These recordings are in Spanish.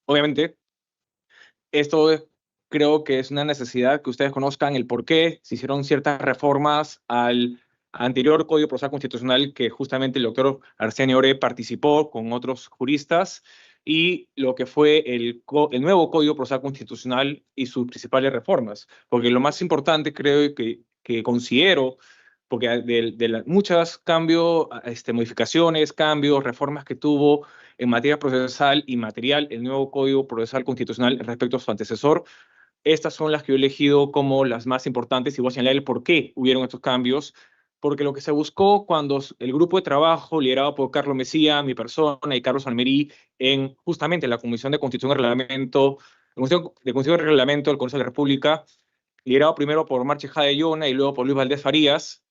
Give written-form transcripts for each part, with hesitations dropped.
Obviamente, esto creo que es una necesidad que ustedes conozcan el por qué se hicieron ciertas reformas al anterior Código Procesal Constitucional que justamente el doctor Arsenio Ore participó con otros juristas y lo que fue el nuevo Código Procesal Constitucional y sus principales reformas. Porque lo más importante creo que considero, porque de las muchas cambios, modificaciones, cambios, reformas que tuvo en materia procesal y material el nuevo Código Procesal Constitucional respecto a su antecesor. Estas son las que he elegido como las más importantes y voy a señalar el por qué hubieron estos cambios. Porque lo que se buscó cuando el grupo de trabajo liderado por Carlos Mesía, mi persona y Carlos Almerí, en justamente la Comisión de Constitución y Reglamento, del Consejo de la República, liderado primero por Marche Jade Yona y luego por Luis Valdés Farías,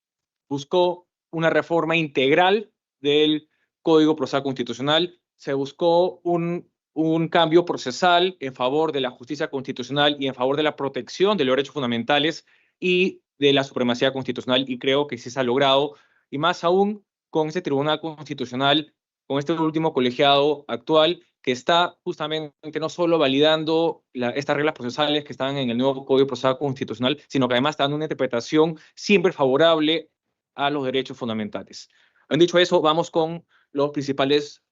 buscó una reforma integral del Código Procesal Constitucional, se buscó un cambio procesal en favor de la justicia constitucional y en favor de la protección de los derechos fundamentales y de la supremacía constitucional, y creo que sí se ha logrado, y más aún con este Tribunal Constitucional, con este último colegiado actual, que está justamente no solo validando estas reglas procesales que están en el nuevo Código Procesal Constitucional, sino que además está dando una interpretación siempre favorable a los derechos fundamentales. Han dicho eso, vamos con los principales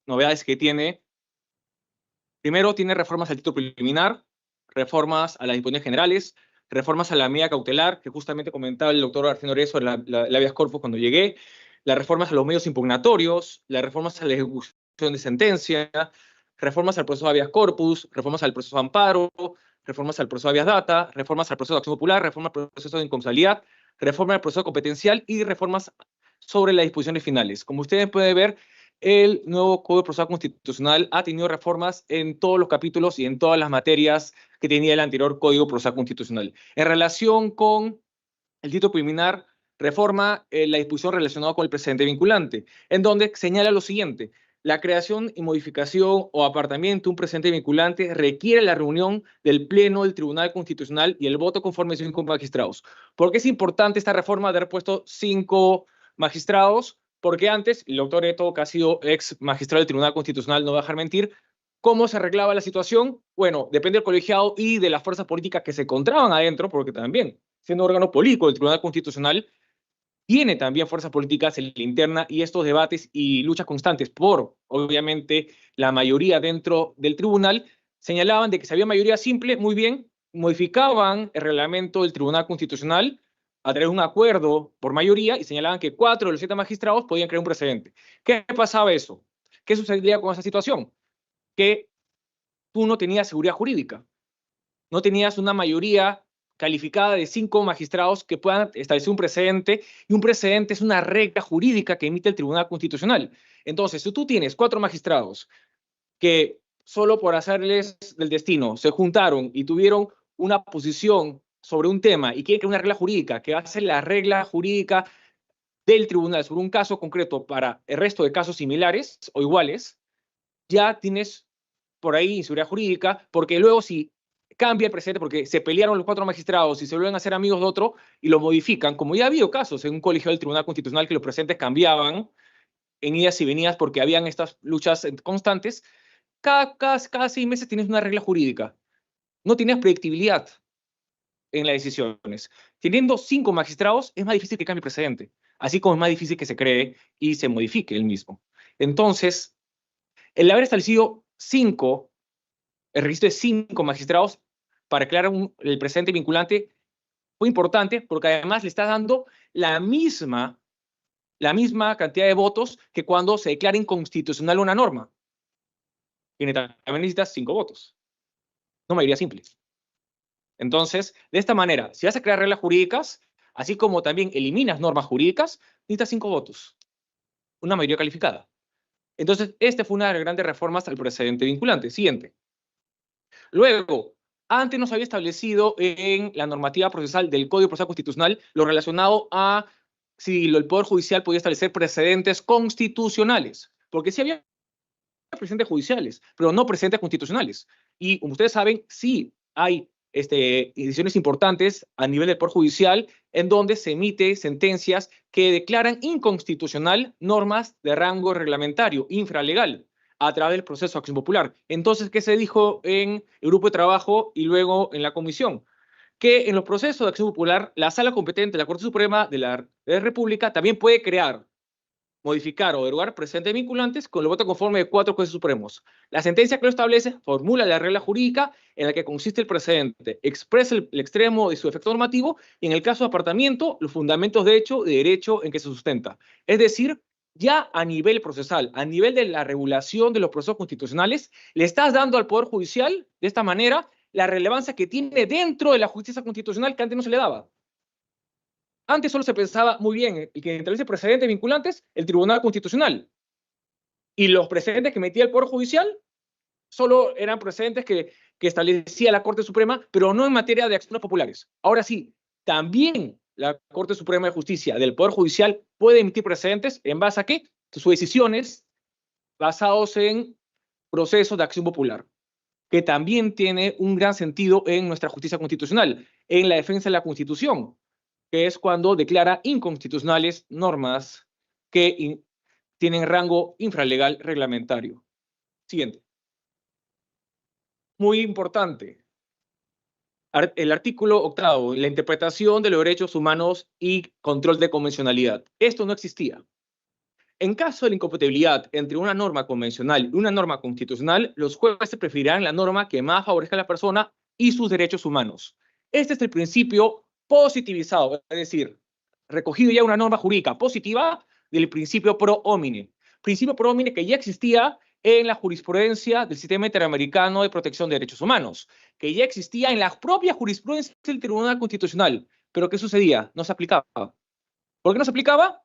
novedades que tiene. Primero, tiene reformas al título preliminar, reformas a las disposiciones generales, reformas a la medida cautelar, que justamente comentaba el doctor Arsenio Oreso en la habeas corpus cuando llegué, las reformas a los medios impugnatorios, las reformas a la ejecución de sentencia, reformas al proceso de habeas corpus, reformas al proceso de amparo, reformas al proceso de habeas data, reformas al proceso de acción popular, reforma al proceso de inconstitucionalidad, reforma al proceso competencial y reformas sobre las disposiciones finales. Como ustedes pueden ver, el nuevo Código Procesal Constitucional ha tenido reformas en todos los capítulos y en todas las materias que tenía el anterior Código Procesal Constitucional. En relación con el título preliminar, reforma la disposición relacionada con el precedente vinculante, en donde señala lo siguiente: la creación y modificación o apartamiento de un precedente vinculante requiere la reunión del Pleno del Tribunal Constitucional y el voto conforme a 5 magistrados. ¿Por qué es importante esta reforma de haber puesto 5 magistrados? Porque antes, el doctor Eto, que ha sido ex magistrado del Tribunal Constitucional, no va a dejar mentir, ¿cómo se arreglaba la situación? Bueno, depende del colegiado y de las fuerzas políticas que se encontraban adentro, porque también, siendo órgano político del Tribunal Constitucional, tiene también fuerzas políticas en la interna y estos debates y luchas constantes por, obviamente, la mayoría dentro del tribunal, señalaban de que si había mayoría simple, muy bien, modificaban el reglamento del Tribunal Constitucional a través de un acuerdo por mayoría y señalaban que 4 de los 7 magistrados podían crear un precedente. ¿Qué pasaba eso? ¿Qué sucedía con esa situación? Que tú no tenías seguridad jurídica, no tenías una mayoría calificada de 5 magistrados que puedan establecer un precedente, y un precedente es una regla jurídica que emite el Tribunal Constitucional. Entonces, si tú tienes 4 magistrados que solo por hacerles del destino se juntaron y tuvieron una posición sobre un tema y quieren crear una regla jurídica que hace la regla jurídica del tribunal sobre un caso concreto para el resto de casos similares o iguales, ya tienes por ahí inseguridad jurídica, porque luego si cambia el precedente, porque se pelearon los 4 magistrados y se vuelven a ser amigos de otro y lo modifican, como ya ha habido casos en un colegio del Tribunal Constitucional que los precedentes cambiaban en idas y venidas porque habían estas luchas constantes, cada 6 meses tienes una regla jurídica. No tienes predictibilidad en las decisiones. Teniendo 5 magistrados, es más difícil que cambie el precedente, así como es más difícil que se cree y se modifique el mismo. Entonces, el haber establecido el registro de 5 magistrados para crear el precedente vinculante fue importante porque además le está dando la misma cantidad de votos que cuando se declara inconstitucional una norma. Y también necesitas 5 votos, no mayoría simple. Entonces, de esta manera, si vas a crear reglas jurídicas, así como también eliminas normas jurídicas, necesitas 5 votos, una mayoría calificada. Entonces, esta fue una de las grandes reformas al precedente vinculante. Siguiente. Luego, antes no se había establecido en la normativa procesal del Código Procesal Constitucional lo relacionado a si el Poder Judicial podía establecer precedentes constitucionales, porque sí había precedentes judiciales, pero no precedentes constitucionales. Y como ustedes saben, sí hay decisiones importantes a nivel del Poder Judicial en donde se emite sentencias que declaran inconstitucional normas de rango reglamentario, infralegal. a través del proceso de acción popular. Entonces, ¿qué se dijo en el grupo de trabajo y luego en la comisión? Que en los procesos de acción popular, la sala competente de la Corte Suprema de la República también puede crear, modificar o derogar precedentes vinculantes con el voto conforme de 4 jueces supremos. La sentencia que lo establece formula la regla jurídica en la que consiste el precedente, expresa el extremo de su efecto normativo y, en el caso de apartamiento, los fundamentos de hecho y de derecho en que se sustenta. Es decir, ya a nivel procesal, a nivel de la regulación de los procesos constitucionales, le estás dando al Poder Judicial, de esta manera, la relevancia que tiene dentro de la justicia constitucional que antes no se le daba. Antes solo se pensaba, muy bien, y que establece precedentes vinculantes, el Tribunal Constitucional. Y los precedentes que metía el Poder Judicial solo eran precedentes que establecía la Corte Suprema, pero no en materia de acciones populares. Ahora sí, también la Corte Suprema de Justicia del Poder Judicial puede emitir precedentes en base a qué? Sus decisiones basados en procesos de acción popular, que también tiene un gran sentido en nuestra justicia constitucional, en la defensa de la Constitución, que es cuando declara inconstitucionales normas que tienen rango infralegal reglamentario. Siguiente. Muy importante. El artículo 8, la interpretación de los derechos humanos y control de convencionalidad. Esto no existía. En caso de la incompatibilidad entre una norma convencional y una norma constitucional, los jueces preferirán la norma que más favorezca a la persona y sus derechos humanos. Este es el principio positivizado, es decir, recogido ya una norma jurídica positiva del principio pro homine. Principio pro homine que ya existía en la jurisprudencia del Sistema Interamericano de Protección de Derechos Humanos, que ya existía en la propia jurisprudencia del Tribunal Constitucional. Pero ¿qué sucedía? No se aplicaba. ¿Por qué no se aplicaba?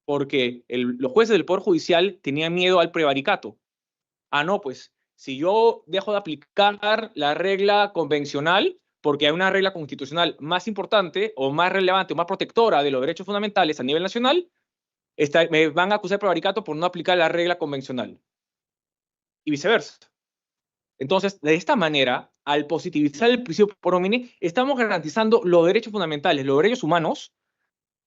Porque los jueces del Poder Judicial tenían miedo al prevaricato. Ah, no, pues, si yo dejo de aplicar la regla convencional, porque hay una regla constitucional más importante o más relevante o más protectora de los derechos fundamentales a nivel nacional, me van a acusar de prevaricato por no aplicar la regla convencional. Y viceversa. Entonces, de esta manera, al positivizar el principio pro homine, estamos garantizando los derechos fundamentales, los derechos humanos,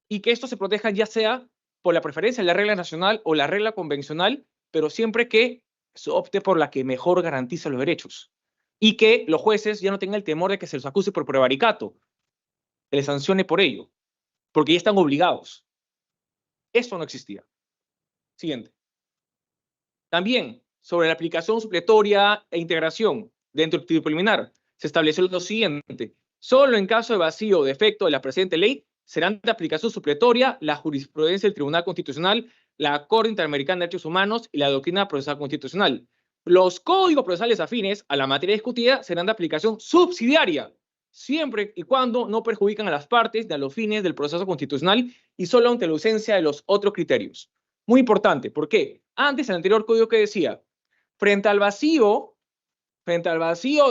y que estos se protejan ya sea por la preferencia de la regla nacional o la regla convencional, pero siempre que se opte por la que mejor garantiza los derechos. Y que los jueces ya no tengan el temor de que se los acuse por prevaricato, que les sancione por ello, porque ya están obligados. Eso no existía. Siguiente. También, sobre la aplicación supletoria e integración dentro del título preliminar, se estableció lo siguiente. Solo en caso de vacío o defecto de la presente ley, serán de aplicación supletoria la jurisprudencia del Tribunal Constitucional, la Corte Interamericana de Derechos Humanos y la doctrina procesal constitucional. Los códigos procesales afines a la materia discutida serán de aplicación subsidiaria, siempre y cuando no perjudican a las partes ni a los fines del proceso constitucional y solo ante la ausencia de los otros criterios. Muy importante, ¿por qué? Antes, el anterior código que decía, frente al vacío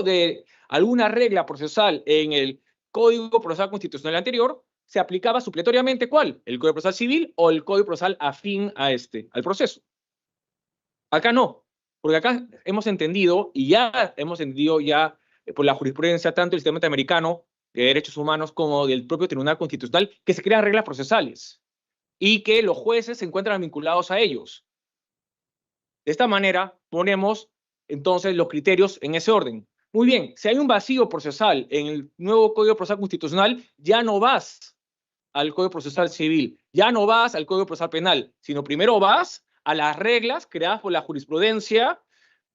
de alguna regla procesal en el Código Procesal Constitucional anterior, se aplicaba supletoriamente ¿cuál? El Código Procesal Civil o el Código Procesal afín a al proceso. Acá no, porque acá hemos entendido, y ya hemos entendido ya por la jurisprudencia tanto del Sistema Interamericano de Derechos Humanos como del propio Tribunal Constitucional, que se crean reglas procesales y que los jueces se encuentran vinculados a ellos. De esta manera, ponemos entonces los criterios en ese orden. Muy bien, si hay un vacío procesal en el nuevo Código Procesal Constitucional, ya no vas al Código Procesal Civil, ya no vas al Código Procesal Penal, sino primero vas a las reglas creadas por la jurisprudencia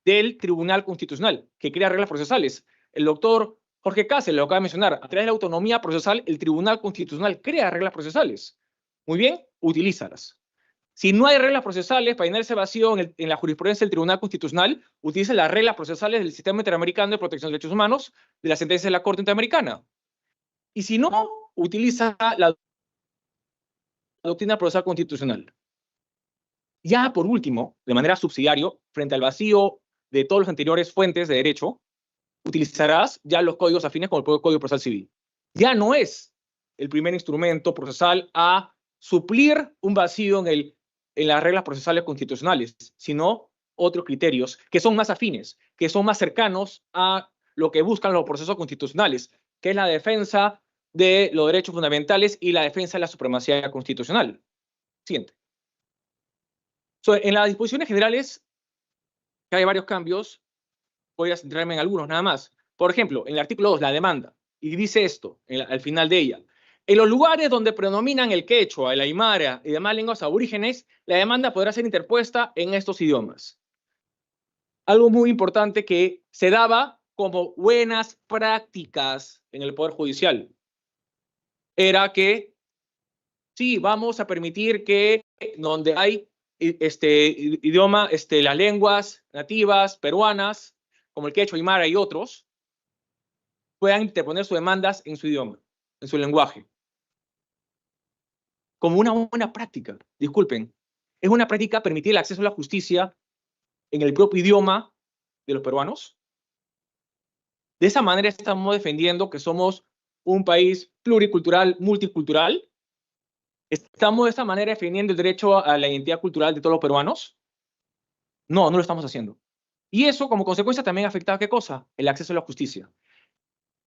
del Tribunal Constitucional, que crea reglas procesales. El doctor Jorge Cáceres lo acaba de mencionar. A través de la autonomía procesal, el Tribunal Constitucional crea reglas procesales. Muy bien, utilízalas. Si no hay reglas procesales para llenar ese vacío en la jurisprudencia del Tribunal Constitucional, utiliza las reglas procesales del Sistema Interamericano de Protección de Derechos Humanos, de la sentencia de la Corte Interamericana. Y si no, utiliza la doctrina procesal constitucional. Ya por último, de manera subsidiaria, frente al vacío de todas las anteriores fuentes de derecho, utilizarás ya los códigos afines como el Código Procesal Civil. Ya no es el primer instrumento procesal a suplir un vacío en las reglas procesales constitucionales, sino otros criterios que son más afines, que son más cercanos a lo que buscan los procesos constitucionales, que es la defensa de los derechos fundamentales y la defensa de la supremacía constitucional. Siguiente. En las disposiciones generales que hay varios cambios, voy a centrarme en algunos nada más. Por ejemplo, en el artículo 2, la demanda, y dice esto, al final de ella. En los lugares donde predominan el quechua, el aymara y demás lenguas aborígenes, la demanda podrá ser interpuesta en estos idiomas. Algo muy importante que se daba como buenas prácticas en el Poder Judicial era que sí, vamos a permitir que donde hay idioma, las lenguas nativas peruanas, como el quechua, aymara y otros, puedan interponer sus demandas en su idioma, en su lenguaje. Como una buena práctica, disculpen, es una práctica permitir el acceso a la justicia en el propio idioma de los peruanos. De esa manera estamos defendiendo que somos un país pluricultural, multicultural. ¿Estamos de esta manera defendiendo el derecho a la identidad cultural de todos los peruanos? No, no lo estamos haciendo. Y eso, como consecuencia, también afecta a ¿qué cosa? El acceso a la justicia.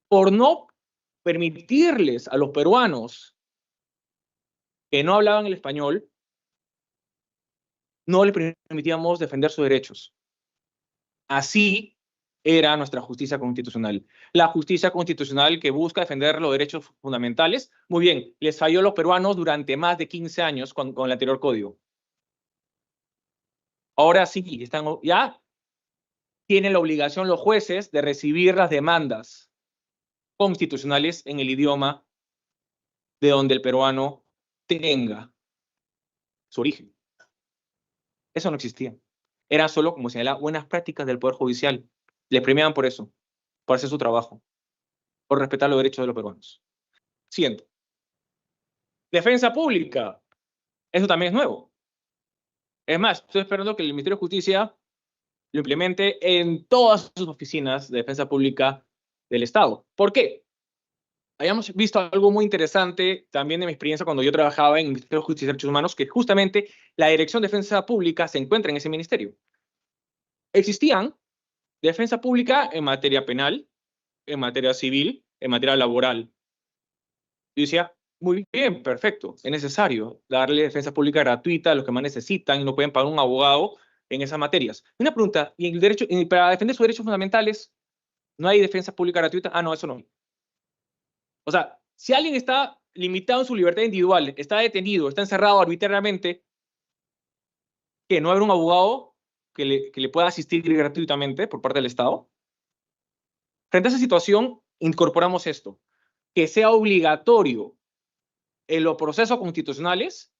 Por no permitirles a los peruanos que no hablaban el español, no les permitíamos defender sus derechos. Así era nuestra justicia constitucional. La justicia constitucional que busca defender los derechos fundamentales, muy bien, les falló a los peruanos durante más de 15 años con el anterior código. Ahora sí, ya tienen la obligación los jueces de recibir las demandas constitucionales en el idioma de donde el peruano tenga su origen. Eso no existía. Era solo, como señalaba, buenas prácticas del Poder Judicial. Le premiaban por eso, por hacer su trabajo, por respetar los derechos de los peruanos. Siguiente. Defensa pública. Eso también es nuevo. Es más, estoy esperando que el Ministerio de Justicia lo implemente en todas sus oficinas de defensa pública del Estado. ¿Por qué? Hayamos visto algo muy interesante también de mi experiencia cuando yo trabajaba en el Ministerio de Justicia y Derechos Humanos, que justamente la Dirección de Defensa Pública se encuentra en ese ministerio. Existían defensa pública en materia penal, en materia civil, en materia laboral. Yo decía, muy bien, perfecto, es necesario darle defensa pública gratuita a los que más necesitan y no pueden pagar un abogado en esas materias. Una pregunta, ¿y el derecho, para defender sus derechos fundamentales no hay defensa pública gratuita? Ah, no, eso no. O sea, si alguien está limitado en su libertad individual, está detenido, está encerrado arbitrariamente, ¿qué? ¿No habrá un abogado que le pueda asistir gratuitamente por parte del Estado? Frente a esa situación, incorporamos esto, que sea obligatorio en los procesos constitucionales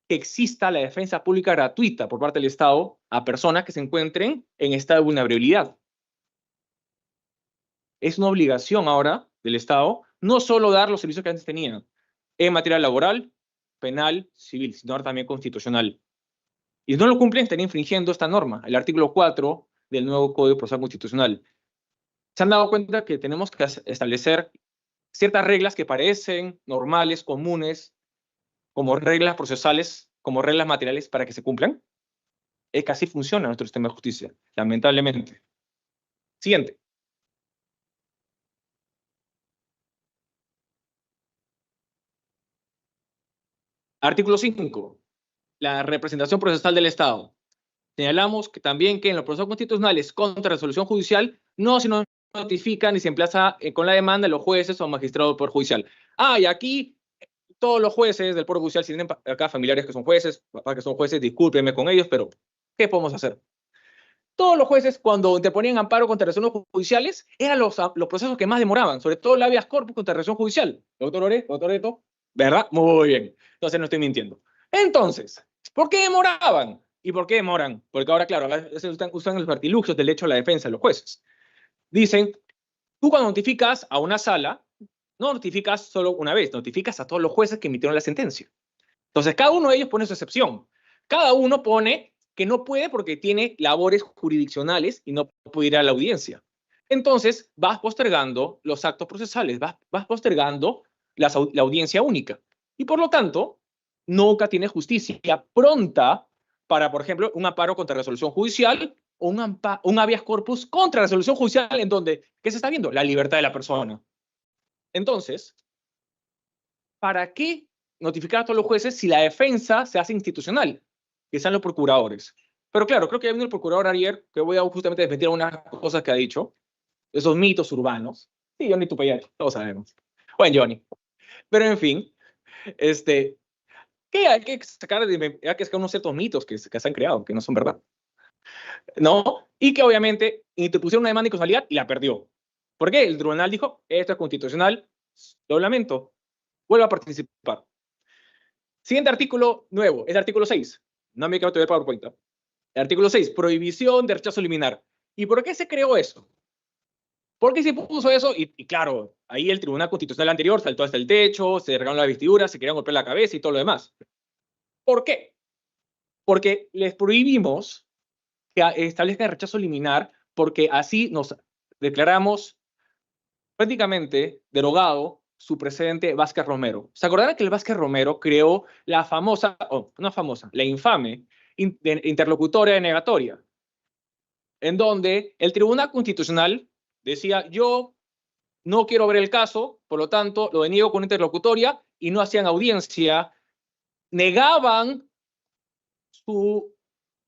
que exista la defensa pública gratuita por parte del Estado a personas que se encuentren en estado de vulnerabilidad. Es una obligación ahora del Estado no solo dar los servicios que antes tenían en materia laboral, penal, civil, sino ahora también constitucional. Y si no lo cumplen, estarían infringiendo esta norma, el artículo 4 del nuevo Código Procesal Constitucional. Se han dado cuenta que tenemos que establecer ciertas reglas que parecen normales, comunes, como reglas procesales, como reglas materiales para que se cumplan. Es que así funciona nuestro sistema de justicia, lamentablemente. Siguiente. Artículo 5. La representación procesal del Estado. Señalamos que también que en los procesos constitucionales contra resolución judicial no se notifica ni se emplaza con la demanda de los jueces o magistrados del Poder Judicial. Y aquí todos los jueces del Poder Judicial, si tienen acá familiares que son jueces, papás que son jueces, discúlpenme con ellos, pero ¿qué podemos hacer? Todos los jueces, cuando interponían amparo contra resoluciones judiciales, eran los procesos que más demoraban, sobre todo el habeas corpus contra resolución judicial. Doctor Ore, doctor Eto, ¿verdad? Muy bien. Entonces no estoy mintiendo. Entonces, ¿por qué demoraban? ¿Y por qué demoran? Porque ahora, claro, usan los artilugios del derecho a la defensa de los jueces. Dicen, tú cuando notificas a una sala, no notificas solo una vez, notificas a todos los jueces que emitieron la sentencia. Entonces, cada uno de ellos pone su excepción. Cada uno pone que no puede porque tiene labores jurisdiccionales y no puede ir a la audiencia. Entonces, vas postergando los actos procesales, vas postergando la audiencia única. Y por lo tanto, nunca tiene justicia pronta para, por ejemplo, un amparo contra resolución judicial o un habeas corpus contra resolución judicial en donde, ¿qué se está viendo? La libertad de la persona. Entonces, ¿para qué notificar a todos los jueces si la defensa se hace institucional? Que sean los procuradores. Pero claro, creo que ya vino el procurador ayer, que voy a justamente desmentir unas cosas que ha dicho, esos mitos urbanos. Sí, Johnny Tupayari, todos sabemos. Bueno, Johnny. Pero en fin, que hay que sacar unos ciertos mitos que se han creado, que no son verdad. ¿No? Y que obviamente interpusieron una demanda de inconstitucionalidad y la perdió. ¿Por qué? El tribunal dijo, esto es constitucional, lo lamento, vuelva a participar. Siguiente artículo nuevo, es el artículo 6. No me quiero ver PowerPoint. El artículo 6, prohibición de rechazo liminar. ¿Y por qué se creó eso? ¿Por qué se puso eso? Y claro, ahí el Tribunal Constitucional anterior saltó hasta el techo, se regaron las vestiduras, se querían golpear la cabeza y todo lo demás. ¿Por qué? Porque les prohibimos que establezcan el rechazo liminar, porque así nos declaramos prácticamente derogado su precedente Vázquez Romero. ¿Se acordarán que el Vázquez Romero creó la famosa, no famosa, la infame interlocutoria denegatoria, en donde el Tribunal Constitucional decía, yo no quiero ver el caso, por lo tanto, lo deniego con interlocutoria, y no hacían audiencia, negaban su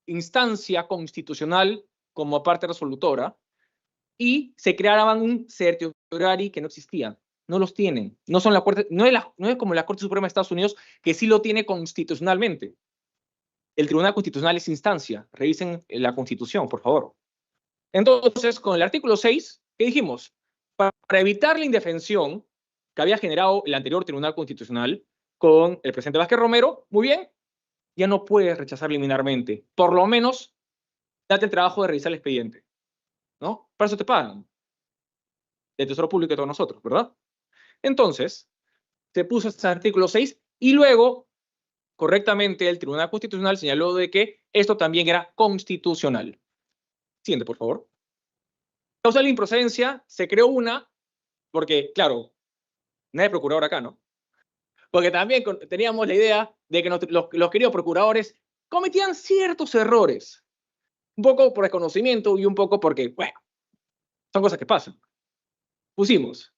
instancia constitucional como parte resolutora, y se creaban un certiorari que no existía. No los tienen. No son la Corte, no es como la Corte Suprema de Estados Unidos, que sí lo tiene constitucionalmente. El Tribunal Constitucional es instancia. Revisen la Constitución, por favor. Entonces, con el artículo 6, ¿qué dijimos? Para evitar la indefensión que había generado el anterior Tribunal Constitucional con el presidente Vázquez Romero, muy bien, ya no puedes rechazar liminarmente. Por lo menos, date el trabajo de revisar el expediente, ¿no? Para eso te pagan. El Tesoro Público de todos nosotros, ¿verdad? Entonces, se puso este artículo 6 y luego, correctamente, el Tribunal Constitucional señaló de que esto también era constitucional. Siguiente, por favor. Causa de la improcedencia, se creó una, porque, claro, nadie es procurador acá, ¿no? Porque también teníamos la idea de que los queridos procuradores cometían ciertos errores, un poco por desconocimiento y un poco porque, bueno, son cosas que pasan. Pusimos,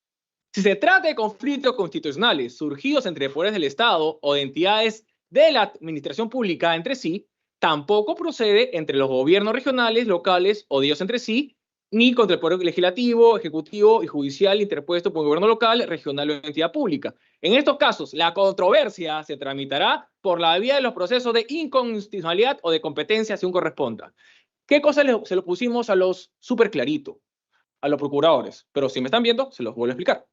si se trata de conflictos constitucionales surgidos entre poderes del Estado o de entidades de la administración pública entre sí, tampoco procede entre los gobiernos regionales, locales o de ellos entre sí, ni contra el poder legislativo, ejecutivo y judicial interpuesto por el gobierno local, regional o entidad pública. En estos casos, la controversia se tramitará por la vía de los procesos de inconstitucionalidad o de competencia según corresponda. ¿Qué cosa se lo pusimos a los súper clarito? A los procuradores. Pero si me están viendo, se los vuelvo a explicar.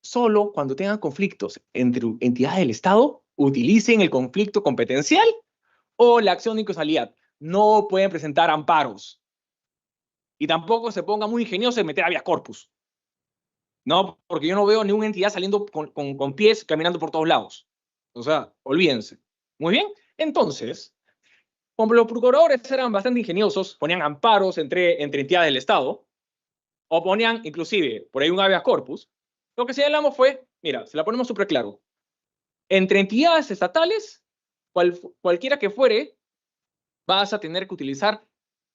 Solo cuando tengan conflictos entre entidades del Estado, utilicen el conflicto competencial o la acción de inconstitucionalidad. No pueden presentar amparos. Y tampoco se ponga muy ingenioso en meter habeas corpus. No, porque yo no veo ninguna entidad saliendo con pies caminando por todos lados. O sea, olvídense. Muy bien. Entonces, como los procuradores eran bastante ingeniosos, ponían amparos entre entidades del Estado, o ponían inclusive por ahí un habeas corpus, lo que señalamos fue, mira, se la ponemos súper claro. Entre entidades estatales, cualquiera que fuere, vas a tener que utilizar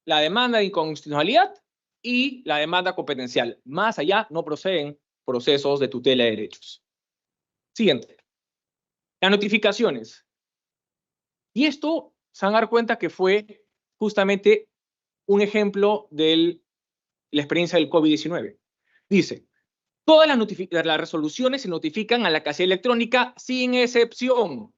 la demanda de inconstitucionalidad y la demanda competencial. Más allá no proceden procesos de tutela de derechos. Siguiente. Las notificaciones. Y esto se van a dar cuenta que fue justamente un ejemplo de la experiencia del COVID-19. Dice, todas las resoluciones se notifican a la casilla electrónica sin excepción.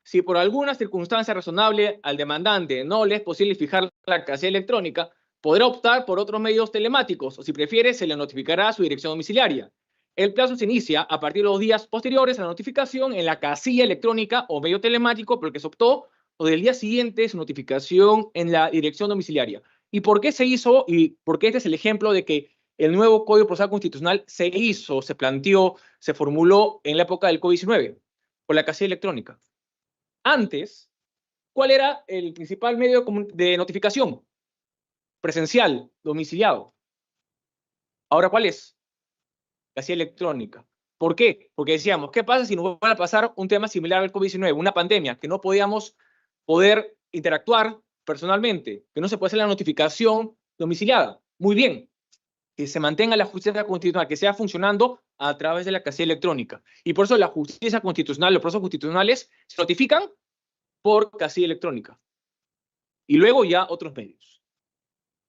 Si por alguna circunstancia razonable al demandante no le es posible fijar la casilla electrónica, podrá optar por otros medios telemáticos o si prefiere se le notificará su dirección domiciliaria. El plazo se inicia a partir de los días posteriores a la notificación en la casilla electrónica o medio telemático por el que se optó o del día siguiente su notificación en la dirección domiciliaria. ¿Y por qué se hizo? Y porque este es el ejemplo de que el nuevo Código Procesal Constitucional se hizo, se planteó, se formuló en la época del COVID-19, por la casilla electrónica. Antes, ¿cuál era el principal medio de notificación? Presencial, domiciliado. Ahora, ¿cuál es? Casilla electrónica. ¿Por qué? Porque decíamos, ¿qué pasa si nos va a pasar un tema similar al COVID-19, una pandemia, que no podíamos poder interactuar personalmente, que no se puede hacer la notificación domiciliada? Muy bien, que se mantenga la justicia constitucional, que sea funcionando a través de la casilla electrónica. Y por eso la justicia constitucional, los procesos constitucionales se notifican por casilla electrónica. y luego ya otros medios.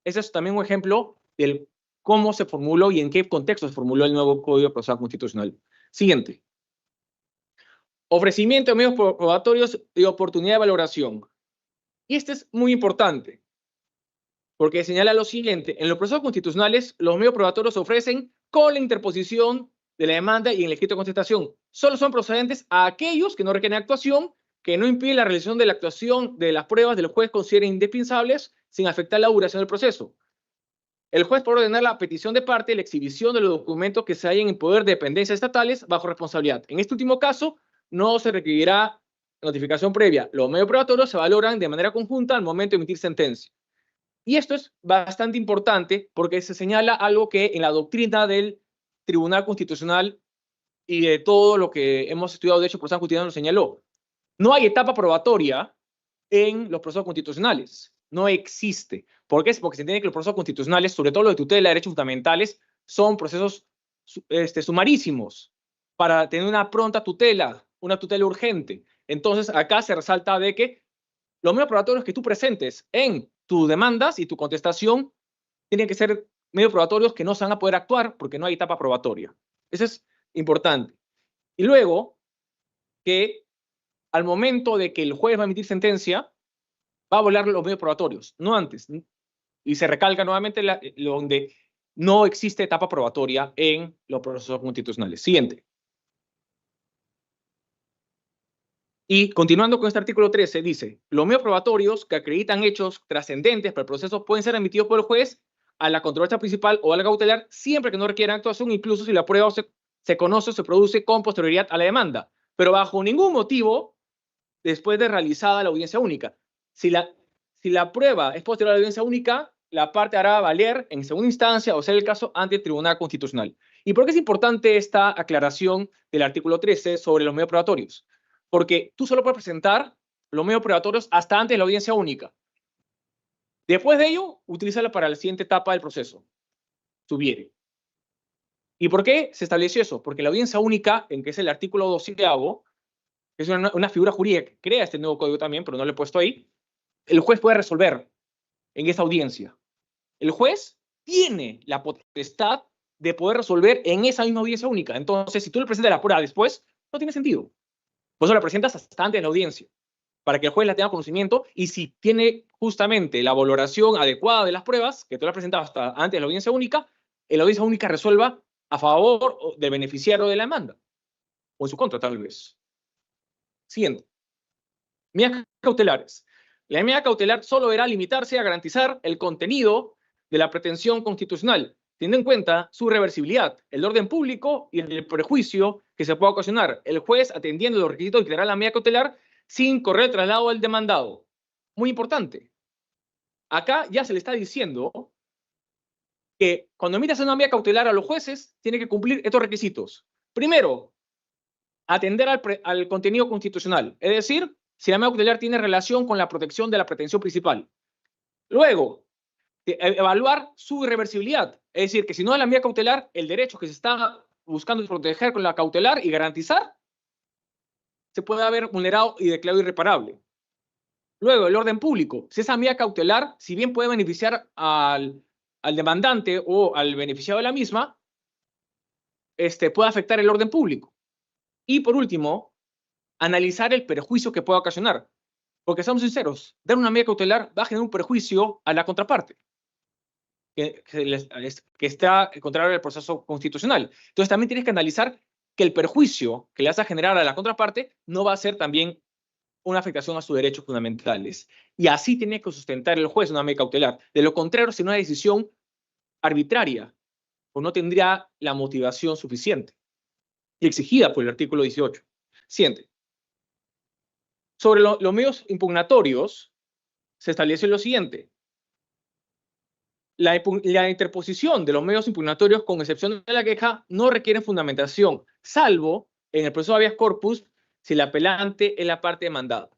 Ese es también un ejemplo del cómo se formuló y en qué contexto se formuló el nuevo Código Procesal Constitucional. Siguiente. Ofrecimiento de medios probatorios y oportunidad de valoración. Y este es muy importante, porque señala lo siguiente: en los procesos constitucionales, los medios probatorios se ofrecen con la interposición de la demanda y en el escrito de contestación. Solo son procedentes a aquellos que no requieren actuación, que no impiden la realización de la actuación de las pruebas del juez consideren indispensables sin afectar la duración del proceso. El juez puede ordenar la petición de parte y la exhibición de los documentos que se hallen en poder de dependencias estatales bajo responsabilidad. En este último caso, no se requerirá notificación previa. Los medios probatorios se valoran de manera conjunta al momento de emitir sentencia. Y esto es bastante importante porque se señala algo que en la doctrina del Tribunal Constitucional y de todo lo que hemos estudiado de hecho procesal constitucional lo señaló. No hay etapa probatoria en los procesos constitucionales. No existe. ¿Por qué? Porque se entiende que los procesos constitucionales, sobre todo los de tutela de derechos fundamentales, son procesos sumarísimos para tener una pronta tutela, una tutela urgente. Entonces, acá se resalta de que los medios probatorios que tú presentes en tus demandas y tu contestación tienen que ser medios probatorios que no se van a poder actuar porque no hay etapa probatoria. Eso es importante. Y luego, que al momento de que el juez va a emitir sentencia, va a volar los medios probatorios, no antes. Y se recalca nuevamente donde no existe etapa probatoria en los procesos constitucionales. Siguiente. Y continuando con este artículo 13, dice: los medios probatorios que acreditan hechos trascendentes para el proceso pueden ser emitidos por el juez a la controversia principal o a la cautelar siempre que no requieran actuación, incluso si la prueba se conoce o se produce con posterioridad a la demanda, pero bajo ningún motivo después de realizada la audiencia única. Si la prueba es posterior a la audiencia única, la parte hará valer en segunda instancia, o sea el caso, ante el Tribunal Constitucional. ¿Y por qué es importante esta aclaración del artículo 13 sobre los medios probatorios? Porque tú solo puedes presentar los medios probatorios hasta antes de la audiencia única. Después de ello, utilízala para la siguiente etapa del proceso. Subiere. ¿Y por qué se estableció eso? Porque la audiencia única, en que es el artículo 12º, que es una figura jurídica que crea este nuevo código también, pero no lo he puesto ahí, el juez puede resolver en esa audiencia. El juez tiene la potestad de poder resolver en esa misma audiencia única. Entonces, si tú le presentas la prueba después, no tiene sentido. Por eso la presentas hasta antes de la audiencia, para que el juez la tenga conocimiento, y si tiene justamente la valoración adecuada de las pruebas, que tú la presentas hasta antes de la audiencia única, la audiencia única resuelva a favor del beneficiario de la demanda, o en su contra tal vez. Siguiente. Medidas cautelares. La medida cautelar solo deberá limitarse a garantizar el contenido de la pretensión constitucional, teniendo en cuenta su reversibilidad, el orden público y el prejuicio que se pueda ocasionar. El juez, atendiendo los requisitos, declarará la medida cautelar sin correr el traslado del demandado. Muy importante. Acá ya se le está diciendo que cuando emitas una medida cautelar a los jueces, tiene que cumplir estos requisitos. Primero, atender al contenido constitucional, es decir, si la medida cautelar tiene relación con la protección de la pretensión principal. Luego, evaluar su irreversibilidad, es decir, que si no es la medida cautelar, el derecho que se está buscando proteger con la cautelar y garantizar, se puede haber vulnerado y declarado irreparable. Luego, el orden público. Si esa medida cautelar, si bien puede beneficiar al demandante o al beneficiado de la misma, puede afectar el orden público. Y por último, analizar el perjuicio que pueda ocasionar. Porque seamos sinceros, dar una medida cautelar va a generar un perjuicio a la contraparte, que está contrario al proceso constitucional. Entonces también tienes que analizar que el perjuicio que le vas a generar a la contraparte no va a ser también una afectación a sus derechos fundamentales. Y así tiene que sustentar el juez una medida cautelar. De lo contrario, sería una decisión arbitraria, o no tendría la motivación suficiente y exigida por el artículo 18. Siguiente. Sobre los medios impugnatorios, se establece lo siguiente. La interposición de los medios impugnatorios, con excepción de la queja, no requieren fundamentación, salvo en el proceso de habeas corpus, si el apelante es la parte demandada.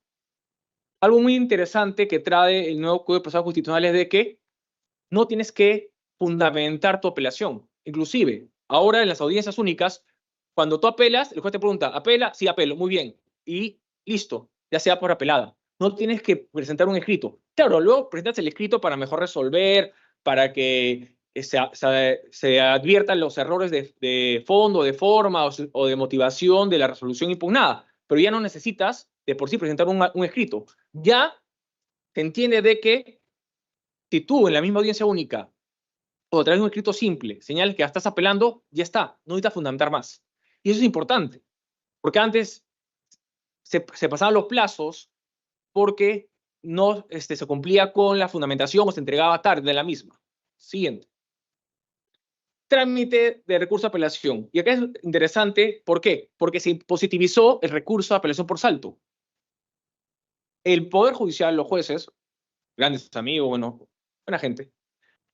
Algo muy interesante que trae el nuevo Código de Procesos Constitucionales es de que no tienes que fundamentar tu apelación. Inclusive, ahora en las audiencias únicas, cuando tú apelas, el juez te pregunta, ¿apela? Sí, apelo, muy bien. Y listo, ya sea por apelada. No tienes que presentar un escrito. Claro, luego presentas el escrito para mejor resolver, para que se adviertan los errores de fondo, de forma o de motivación de la resolución impugnada, pero ya no necesitas de por sí presentar un escrito. Ya se entiende de que si tú en la misma audiencia única o a través de un escrito simple señales que estás apelando, ya está, no necesitas fundamentar más. Y eso es importante, porque antes se pasaban los plazos porque no se cumplía con la fundamentación o se entregaba tarde de la misma. Siguiente. Trámite de recurso de apelación. Y acá es interesante, ¿por qué? Porque se positivizó el recurso de apelación por salto. El Poder Judicial, los jueces, grandes amigos, bueno, buena gente,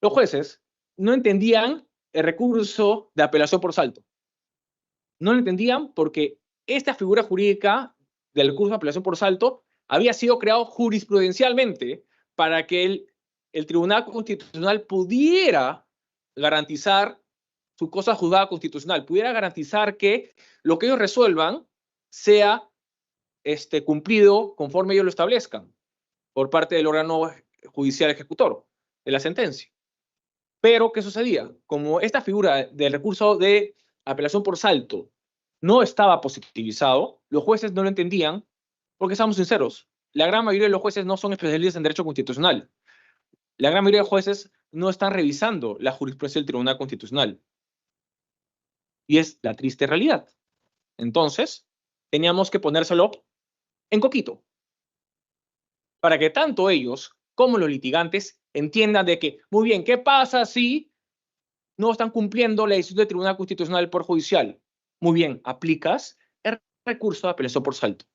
los jueces no entendían el recurso de apelación por salto. No lo entendían porque esta figura jurídica del recurso de apelación por salto había sido creado jurisprudencialmente para que el Tribunal Constitucional pudiera garantizar su cosa juzgada constitucional, pudiera garantizar que lo que ellos resuelvan sea cumplido conforme ellos lo establezcan por parte del órgano judicial ejecutor de la sentencia. Pero, ¿qué sucedía? Como esta figura del recurso de apelación por salto no estaba positivizado, los jueces no lo entendían, porque seamos sinceros, la gran mayoría de los jueces no son especialistas en derecho constitucional. La gran mayoría de jueces no están revisando la jurisprudencia del Tribunal Constitucional. Y es la triste realidad. Entonces, teníamos que ponérselo en coquito, para que tanto ellos como los litigantes entiendan de que, muy bien, ¿qué pasa si no están cumpliendo la decisión del Tribunal Constitucional del Poder Judicial? Muy bien, aplicas el recurso de apelación por salto.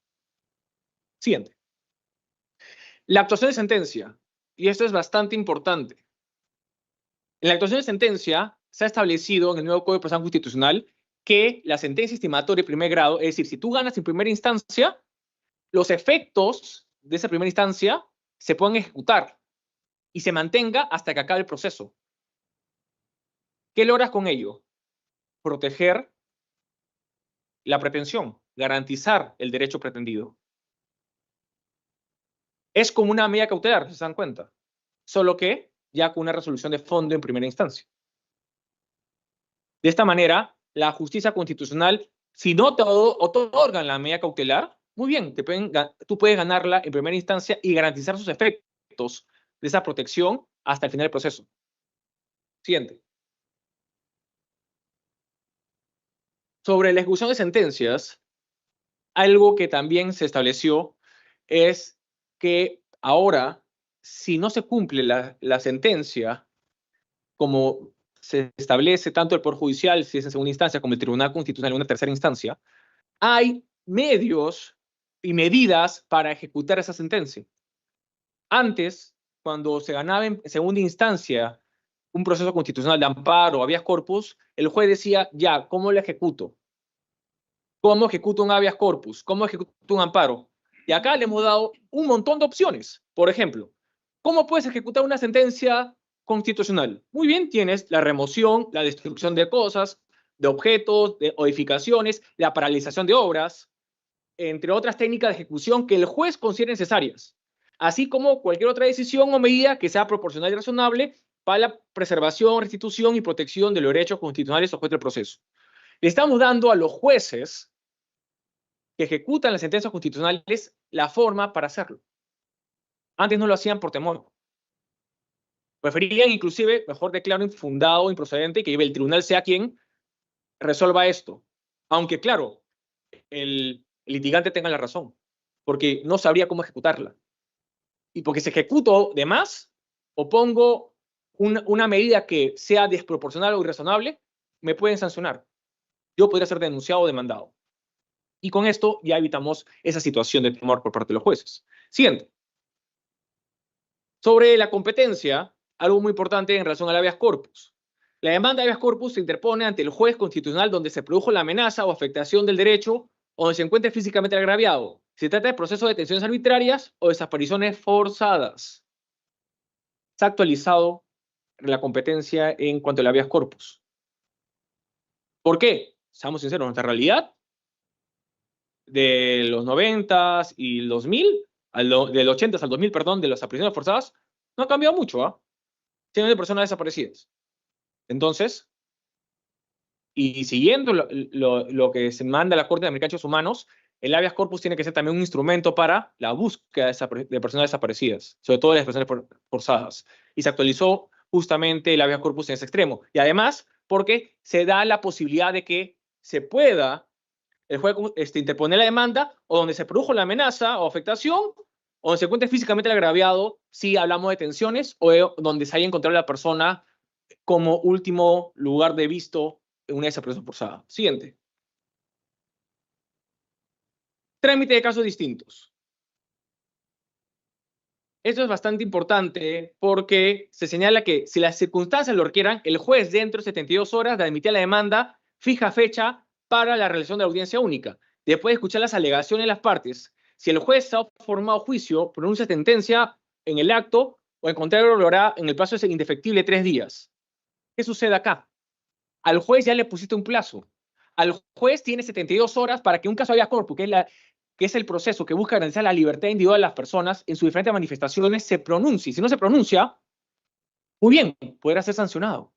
Siguiente. La actuación de sentencia, y esto es bastante importante. En la actuación de sentencia se ha establecido en el nuevo Código de Procedimiento Constitucional que la sentencia estimatoria de primer grado, es decir, si tú ganas en primera instancia, los efectos de esa primera instancia se pueden ejecutar y se mantenga hasta que acabe el proceso. ¿Qué logras con ello? Proteger la pretensión, garantizar el derecho pretendido. Es como una medida cautelar, si se dan cuenta, solo que ya con una resolución de fondo en primera instancia. De esta manera, la justicia constitucional, si no te otorgan la medida cautelar, muy bien, tú puedes ganarla en primera instancia y garantizar sus efectos de esa protección hasta el final del proceso. Siguiente. Sobre la ejecución de sentencias, algo que también se estableció es que ahora, si no se cumple la sentencia, como se establece tanto el Poder Judicial, si es en segunda instancia, como el Tribunal Constitucional en una tercera instancia, hay medios y medidas para ejecutar esa sentencia. Antes, cuando se ganaba en segunda instancia un proceso constitucional de amparo o habeas corpus, el juez decía, ya, ¿cómo lo ejecuto? ¿Cómo ejecuto un habeas corpus? ¿Cómo ejecuto un amparo? Y acá le hemos dado un montón de opciones. Por ejemplo, ¿cómo puedes ejecutar una sentencia constitucional? Muy bien, tienes la remoción, la destrucción de cosas, de objetos, de edificaciones, la paralización de obras, entre otras técnicas de ejecución que el juez considere necesarias, así como cualquier otra decisión o medida que sea proporcional y razonable para la preservación, restitución y protección de los derechos constitucionales objeto del proceso. Le estamos dando a los jueces que ejecutan las sentencias constitucionales la forma para hacerlo. Antes no lo hacían por temor. Preferían inclusive, mejor declaro infundado, improcedente, y que el tribunal sea quien resuelva esto. Aunque, claro, el litigante tenga la razón, porque no sabría cómo ejecutarla. Y porque si ejecuto de más o pongo una medida que sea desproporcional o irrazonable, me pueden sancionar. Yo podría ser denunciado o demandado. Y con esto ya evitamos esa situación de temor por parte de los jueces. Siguiente. Sobre la competencia, algo muy importante en relación al habeas corpus. La demanda de habeas corpus se interpone ante el juez constitucional donde se produjo la amenaza o afectación del derecho o donde se encuentre físicamente el agraviado. Se trata de procesos de detenciones arbitrarias o desapariciones forzadas. Se ha actualizado la competencia en cuanto al habeas corpus. ¿Por qué? Seamos sinceros, nuestra realidad de los 90s y los 2000 del 80 al 2000, perdón, de las desapariciones forzadas, no ha cambiado mucho, ¿ah? Tienen de personas desaparecidas. Entonces, y siguiendo lo que se manda a la Corte Interamericana de Derechos Humanos, el habeas corpus tiene que ser también un instrumento para la búsqueda de personas desaparecidas, sobre todo de las personas forzadas. Y se actualizó justamente el habeas corpus en ese extremo. Y además, porque se da la posibilidad de que se pueda el juez interponer la demanda o donde se produjo la amenaza o afectación o donde se encuentre físicamente el agraviado si hablamos de detenciones o donde se haya encontrado la persona como último lugar de visto en una desaparición forzada. Siguiente. Trámite de casos distintos. Esto es bastante importante porque se señala que si las circunstancias lo requieran, el juez dentro de 72 horas de admitir la demanda fija fecha para la realización de la audiencia única. Después de escuchar las alegaciones de las partes, si el juez ha formado juicio, pronuncia sentencia en el acto o en contrario lo hará en el plazo indefectible 3 días. ¿Qué sucede acá? Al juez ya le pusiste un plazo. Al juez tiene 72 horas para que un caso habeas corpus, que es el proceso que busca garantizar la libertad individual de las personas en sus diferentes manifestaciones, se pronuncie. Si no se pronuncia, muy bien, podrá ser sancionado.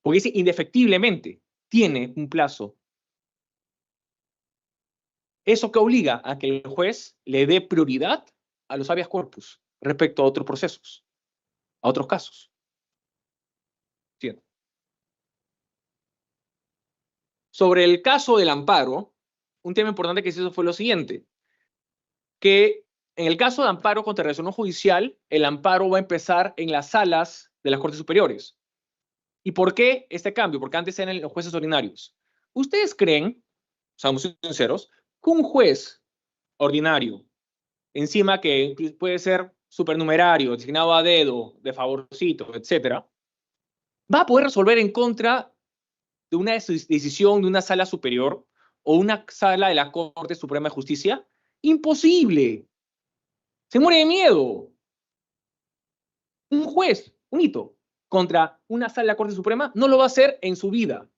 Porque dice indefectiblemente, tiene un plazo. Eso que obliga a que el juez le dé prioridad a los habeas corpus respecto a otros procesos, a otros casos. ¿Sí? Sobre el caso del amparo, un tema importante que se hizo fue lo siguiente, que en el caso de amparo contra resolución judicial, el amparo va a empezar en las salas de las Cortes Superiores. ¿Y por qué este cambio? Porque antes eran los jueces ordinarios. ¿Ustedes creen, seamos sinceros, que un juez ordinario, encima que puede ser supernumerario, designado a dedo, de favorcito, etcétera, va a poder resolver en contra de una decisión de una sala superior o una sala de la Corte Suprema de Justicia? Imposible. Se muere de miedo. Un juez, un hito, contra una sala de la Corte Suprema no lo va a hacer en su vida.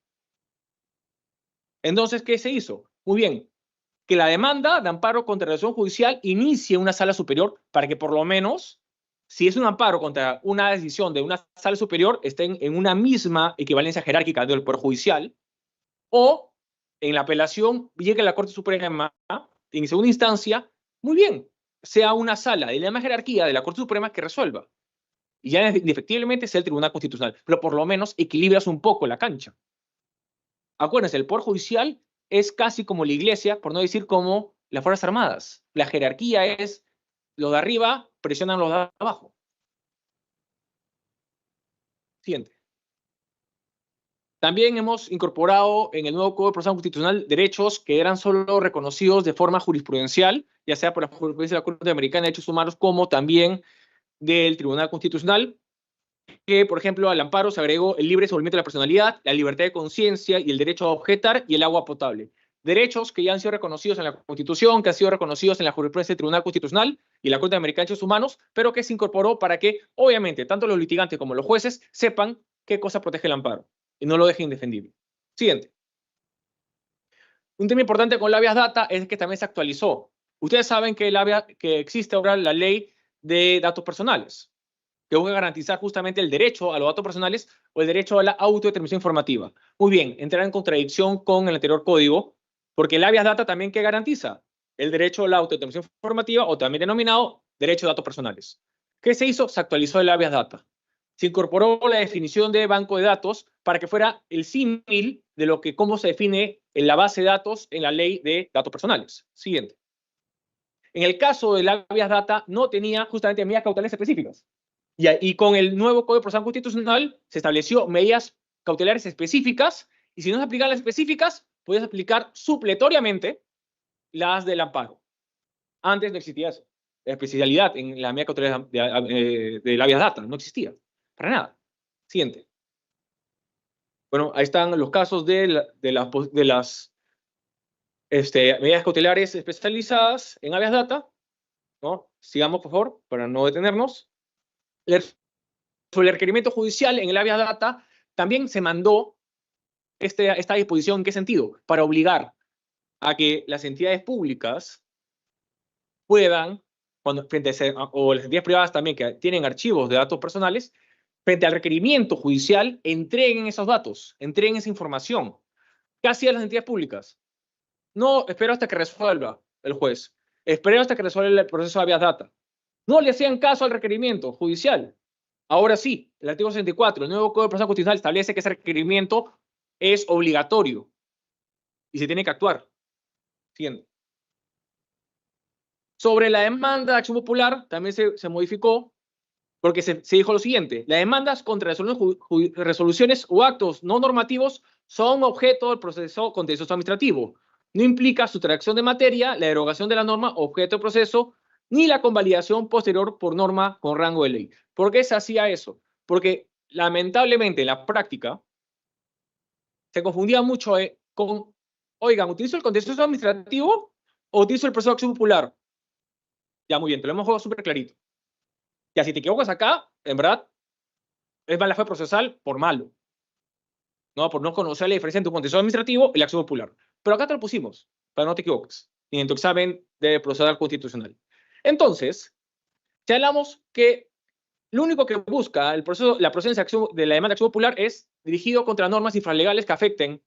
Entonces, ¿qué se hizo? Muy bien, que la demanda de amparo contra la resolución judicial inicie una sala superior para que por lo menos, si es un amparo contra una decisión de una sala superior, estén en una misma equivalencia jerárquica del Poder Judicial, o en la apelación llegue a la Corte Suprema en segunda instancia, muy bien, sea una sala de la misma jerarquía de la Corte Suprema que resuelva. Y ya indefectiblemente sea el Tribunal Constitucional, pero por lo menos equilibras un poco la cancha. Acuérdense, el Poder Judicial es casi como la Iglesia, por no decir como las Fuerzas Armadas. La jerarquía es los de arriba presionan los de abajo. Siguiente. También hemos incorporado en el nuevo Código Procesal Constitucional derechos que eran solo reconocidos de forma jurisprudencial, ya sea por la jurisprudencia de la Corte Interamericana de Derechos Humanos como también del Tribunal Constitucional, que, por ejemplo, al amparo se agregó el libre desenvolvimiento de la personalidad, la libertad de conciencia y el derecho a objetar y el agua potable. Derechos que ya han sido reconocidos en la Constitución, que han sido reconocidos en la jurisprudencia del Tribunal Constitucional y la Corte Interamericana de Derechos Humanos, pero que se incorporó para que, obviamente, tanto los litigantes como los jueces sepan qué cosa protege el amparo y no lo dejen indefendible. Siguiente. Un tema importante con el habeas data es que también se actualizó. Ustedes saben que existe ahora la ley de datos personales, que busca garantizar justamente el derecho a los datos personales o el derecho a la autodeterminación informativa. Muy bien, entrará en contradicción con el anterior código, porque el habeas data también, ¿qué garantiza? El derecho a la autodeterminación informativa, o también denominado derecho a datos personales. ¿Qué se hizo? Se actualizó el habeas data. Se incorporó la definición de banco de datos para que fuera el símil de cómo se define en la base de datos en la ley de datos personales. Siguiente. En el caso del habeas data no tenía justamente medidas cautelares específicas. Y con el nuevo Código Procesal Constitucional se estableció medidas cautelares específicas, y si no se aplican las específicas, puedes aplicar supletoriamente las del amparo. Antes no existía eso. La especialidad en la medida cautelar de habeas data no existía. Para nada. Siguiente. Bueno, ahí están los casos de las medidas cautelares especializadas en habeas data, ¿no? Sigamos, por favor, para no detenernos. Sobre el requerimiento judicial en el habeas data, también se mandó esta disposición. ¿En qué sentido? Para obligar a que las entidades públicas puedan, o las entidades privadas también que tienen archivos de datos personales, frente al requerimiento judicial, entreguen esos datos, entreguen esa información. ¿Qué hacían las entidades públicas? No, espero hasta que resuelva el juez. Espero hasta que resuelva el proceso de habeas data. No le hacían caso al requerimiento judicial. Ahora sí, el artículo 64, el nuevo Código Procesal Constitucional, establece que ese requerimiento es obligatorio y se tiene que actuar. Siguiente. Sobre la demanda de acción popular, también se modificó, porque se dijo lo siguiente: las demandas contra resoluciones o actos no normativos son objeto del proceso contencioso administrativo. No implica sustracción de materia, la derogación de la norma objeto del proceso, ni la convalidación posterior por norma con rango de ley. ¿Por qué se hacía eso? Porque lamentablemente en la práctica se confundía mucho con, oigan, ¿utilizo el contencioso administrativo o utilizo el proceso de acción popular? Ya, muy bien, te lo hemos jugado súper clarito. Ya, si te equivocas acá, en verdad, es mala fe procesal por malo. No, por no conocer la diferencia entre un contencioso administrativo y la acción popular. Pero acá te lo pusimos, para no te equivoques, ni en tu examen de procesal constitucional. Entonces, ya hablamos que lo único que busca el proceso, la procedencia de la demanda de acción popular es dirigido contra normas infralegales que afecten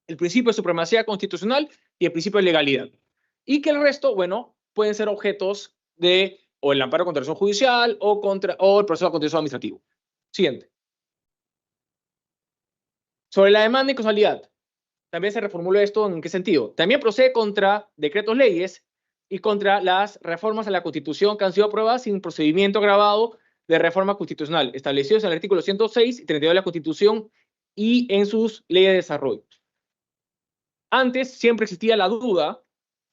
el principio de supremacía constitucional y el principio de legalidad. Y que el resto, bueno, pueden ser objetos de o el amparo contra acción judicial o el proceso contencioso administrativo. Siguiente. Sobre la demanda y causalidad, también se reformuló esto. ¿En qué sentido? También procede contra decretos leyes y contra las reformas a la Constitución que han sido aprobadas sin procedimiento agravado de reforma constitucional, establecidos en el artículo 106 y 32 de la Constitución y en sus leyes de desarrollo. Antes siempre existía la duda,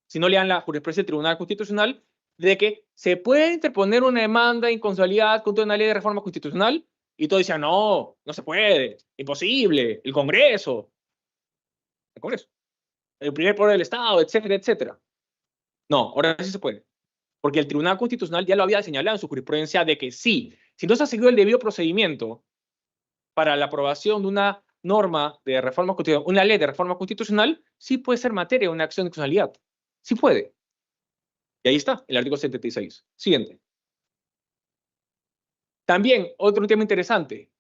si no lean la jurisprudencia del Tribunal Constitucional, de que se puede interponer una demanda de inconstitucionalidad contra una ley de reforma constitucional, y todos decían, no, no se puede, imposible, el Congreso, el primer poder del Estado, etcétera, etcétera. No, ahora sí se puede, porque el Tribunal Constitucional ya lo había señalado en su jurisprudencia de que sí, si no se ha seguido el debido procedimiento para la aprobación de una norma de reforma constitucional, una ley de reforma constitucional, sí puede ser materia de una acción de constitucionalidad. Sí puede. Y ahí está, el artículo 76. Siguiente. También, otro tema interesante,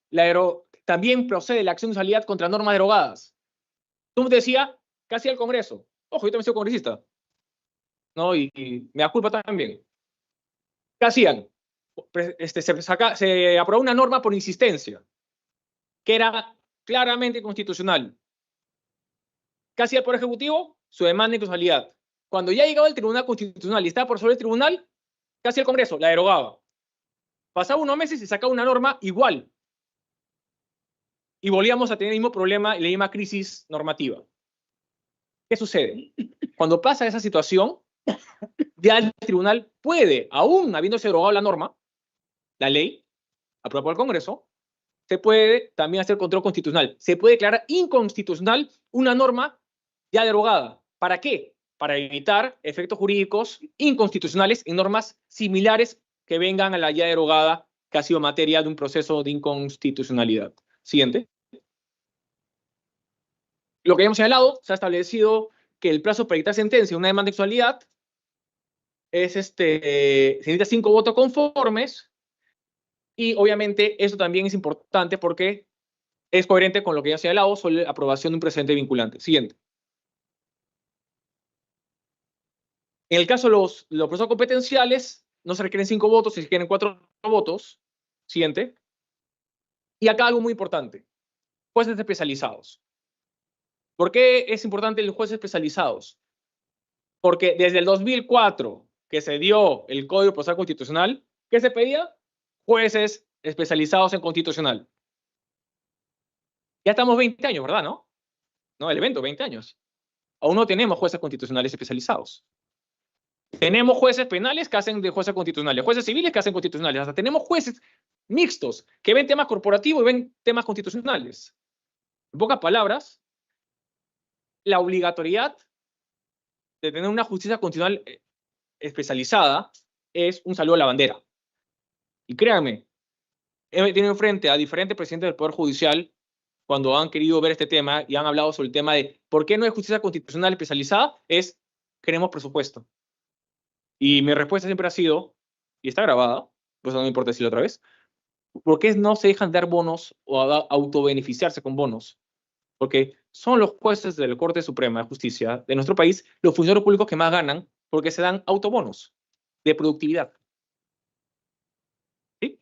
también procede la acción de constitucionalidad contra normas derogadas. Tú me decías, casi al Congreso. Ojo, yo también soy congresista. ¿No? Y me da culpa también. ¿Qué hacían? Se aprobó una norma por insistencia, que era claramente inconstitucional. ¿Qué hacía el Poder Ejecutivo? Su demanda de inconstitucionalidad. Cuando ya llegaba el Tribunal Constitucional y estaba por sobre el Tribunal, ¿qué hacía el Congreso? La derogaba. Pasaba unos meses y sacaba una norma igual. Y volvíamos a tener el mismo problema y la misma crisis normativa. ¿Qué sucede? Cuando pasa esa situación, ya el tribunal puede, aún habiéndose derogado la norma, la ley, aprobada por el Congreso, se puede también hacer control constitucional. Se puede declarar inconstitucional una norma ya derogada. ¿Para qué? Para evitar efectos jurídicos inconstitucionales en normas similares que vengan a la ya derogada, que ha sido materia de un proceso de inconstitucionalidad. Siguiente. Lo que hemos señalado, se ha establecido que el plazo para dictar sentencia en una demanda de inconstitucionalidad es se necesita 5 votos conformes, y obviamente esto también es importante porque es coherente con lo que ya se ha señalado sobre la aprobación de un precedente vinculante. Siguiente. En el caso de los procesos competenciales, no se requieren 5 votos, se requieren 4 votos. Siguiente. Y acá algo muy importante: jueces especializados. ¿Por qué es importante los jueces especializados? Porque desde el 2004, que se dio el Código Procesal Constitucional, ¿qué se pedía? Jueces especializados en constitucional. Ya estamos 20 años, ¿verdad? ¿No? El evento, 20 años. Aún no tenemos jueces constitucionales especializados. Tenemos jueces penales que hacen de jueces constitucionales, jueces civiles que hacen constitucionales, hasta tenemos jueces mixtos que ven temas corporativos y ven temas constitucionales. En pocas palabras, la obligatoriedad de tener una justicia constitucional especializada es un saludo a la bandera. Y créanme, he tenido frente a diferentes presidentes del Poder Judicial cuando han querido ver este tema y han hablado sobre el tema de por qué no hay justicia constitucional especializada, queremos presupuesto. Y mi respuesta siempre ha sido, y está grabada, pues no me importa decirlo otra vez, ¿por qué no se dejan dar bonos o autobeneficiarse con bonos? Porque son los jueces de la Corte Suprema de Justicia de nuestro país los funcionarios públicos que más ganan porque se dan autobonos de productividad. ¿Sí?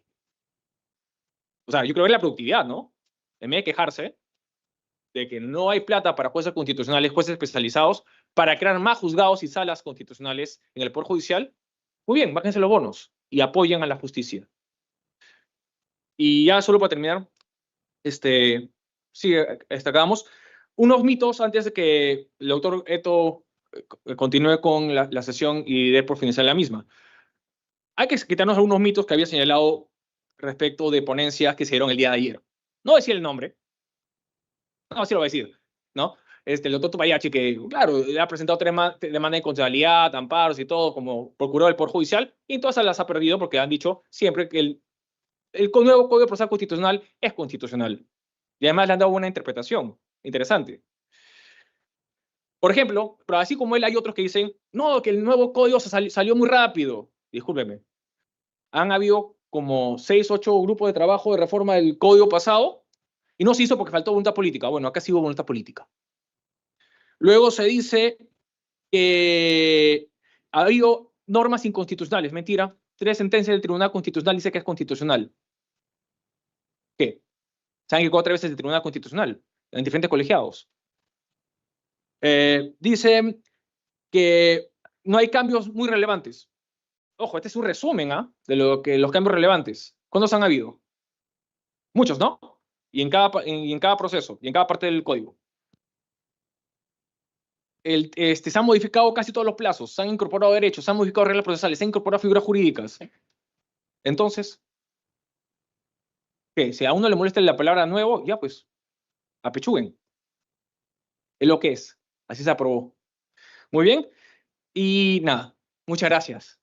O sea, yo creo que es la productividad, ¿no? En vez de quejarse de que no hay plata para jueces constitucionales, jueces especializados, para crear más juzgados y salas constitucionales en el Poder Judicial, muy bien, bájense los bonos y apoyen a la justicia. Y ya solo para terminar, sí, acabamos. Unos mitos antes de que el doctor Eto continúe con la sesión y dé por finalizar la misma. Hay que quitarnos algunos mitos que había señalado respecto de ponencias que se dieron el día de ayer. No decir el nombre, no, sí lo voy a decir, ¿no? El doctor Tupayachi, que, claro, le ha presentado 3 demandas de inconstitucionalidad, amparos y todo, como procurador del Poder Judicial, y todas las ha perdido porque han dicho siempre que el nuevo Código Procesal Constitucional es constitucional. Y además le han dado una interpretación interesante. Por ejemplo, pero así como él, hay otros que dicen, no, que el nuevo código salió muy rápido. Discúlpeme. Han habido como 6, 8 grupos de trabajo de reforma del código pasado y no se hizo porque faltó voluntad política. Bueno, acá sí hubo voluntad política. Luego se dice que ha habido normas inconstitucionales. Mentira. 3 sentencias del Tribunal Constitucional dice que es constitucional. ¿Qué? Se han equivocado 3 veces el Tribunal Constitucional en diferentes colegiados. Dice que no hay cambios muy relevantes. Ojo, este es un resumen de los cambios relevantes. ¿Cuántos han habido? Muchos, ¿no? Y en cada proceso, y en cada parte del código. Se han modificado casi todos los plazos, se han incorporado derechos, se han modificado reglas procesales, se han incorporado figuras jurídicas. Entonces, ¿qué? Si a uno le molesta la palabra nuevo, ya pues, apechuguen. Es lo que es. Así se aprobó. Muy bien. Y nada, muchas gracias.